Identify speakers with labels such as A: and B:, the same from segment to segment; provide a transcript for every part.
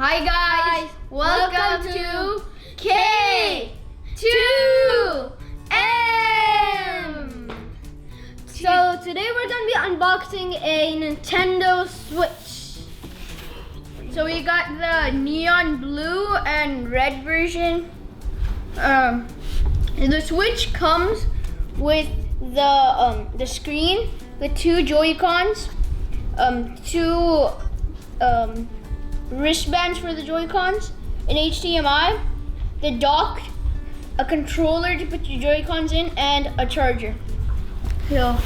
A: Hi guys, welcome to K2M.
B: So today we're gonna be unboxing a Nintendo Switch.
A: So we got the neon blue and red version. The Switch comes with the screen, the two Joy-Cons, two wristbands for the Joy-Cons, an HDMI, the dock, a controller to put your Joy-Cons in, and a charger. So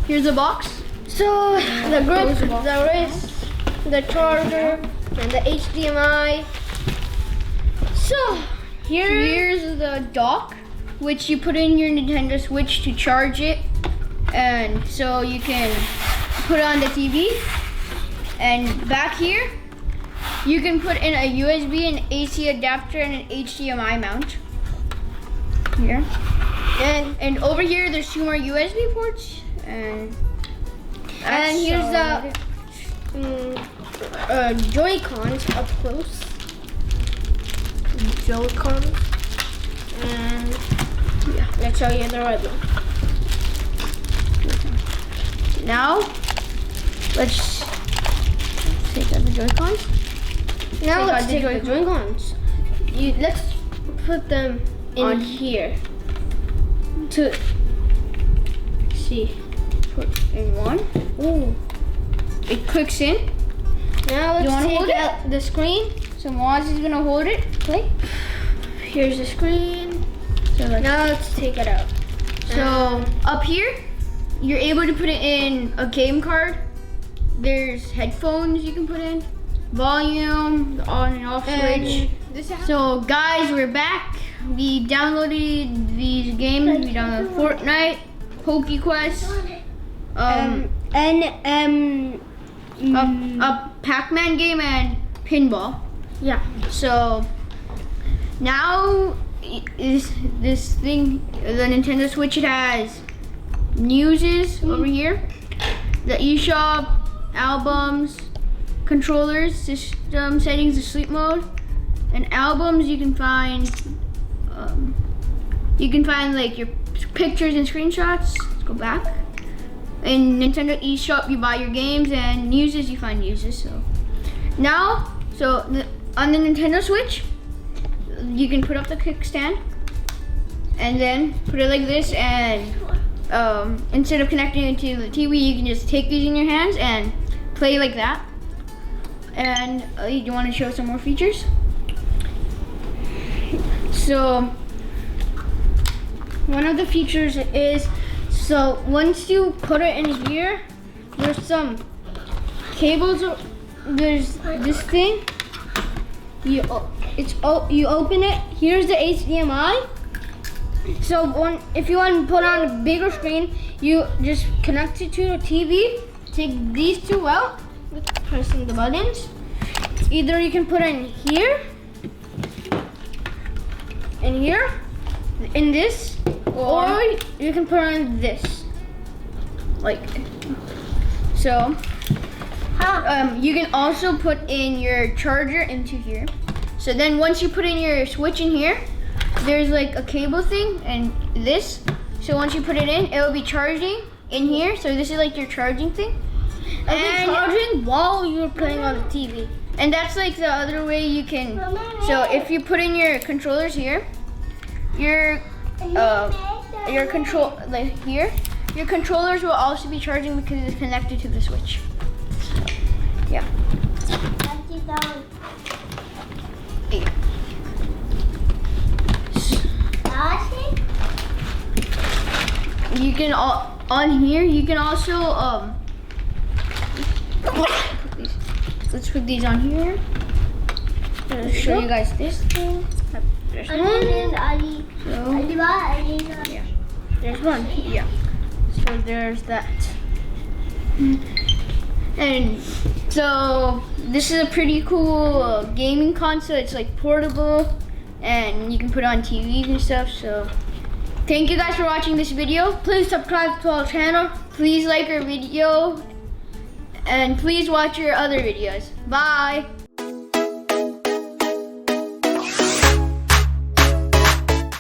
A: here's the box.
B: So the grip, the wrist, the charger, and the HDMI. So
A: here's the dock, which you put in your Nintendo Switch to charge it, and so you can put on the TV. And back here, you can put in a USB, an AC adapter, and an HDMI mount. Here. And over here, there's two more USB ports. And
B: here's the Joy-Cons up close. Joy-Cons. And yeah, let's show you the red one.
A: Now, let's take out the Joy-Cons.
B: Now let's take the Joy-Cons. Let's put them in here to see.
A: Put in one.
B: Ooh.
A: It clicks in.
B: Now let's take out the screen.
A: So Muaz is gonna hold it. Play.
B: Here's the screen.
A: So
B: now let's take it out.
A: So up here, you're able to put it in a game card. There's headphones you can put in, volume, the on and off switch. So guys, we're back. We downloaded these games. We downloaded Fortnite, PokeQuest, a Pac-Man game, and pinball.
B: Yeah.
A: So now is this thing, the Nintendo Switch, it has newses over here, the eShop, albums, controllers, system settings, the sleep mode, and albums. You can find like your pictures and screenshots. Let's go back. In Nintendo eShop, you buy your games, and newses, you find newses. So now, on the Nintendo Switch, you can put up the kickstand and then put it like this, and instead of connecting it to the TV, you can just take these in your hands and play like that. And you want to show some more features? So one of the features is, so once you put it in here, there's some cables. There's this thing. You open it. Here's the HDMI. So if you want to put on a bigger screen, you just connect it to a TV. Take these two out with pressing the buttons. Either you can put in here, in here, in this, or you can put on this. Like so. You can also put in your charger into here. So then once you put in your Switch in here, there's like a cable thing and this. So once you put it in, it will be charging in here. So this is like your charging thing.
B: And charging while you're playing on the TV.
A: And that's like the other way you can. So if you put in your controllers here, your controllers will also be charging because it's connected to the Switch. Yeah. You can on here. You can also let's put these on here. I'll show you guys this thing. There's one. Yeah. There's one. Yeah. So there's that. And so this is a pretty cool gaming console. It's like portable, and you can put it on TVs and stuff. So thank you guys for watching this video. Please subscribe to our channel. Please like our video, and please watch our other videos. Bye.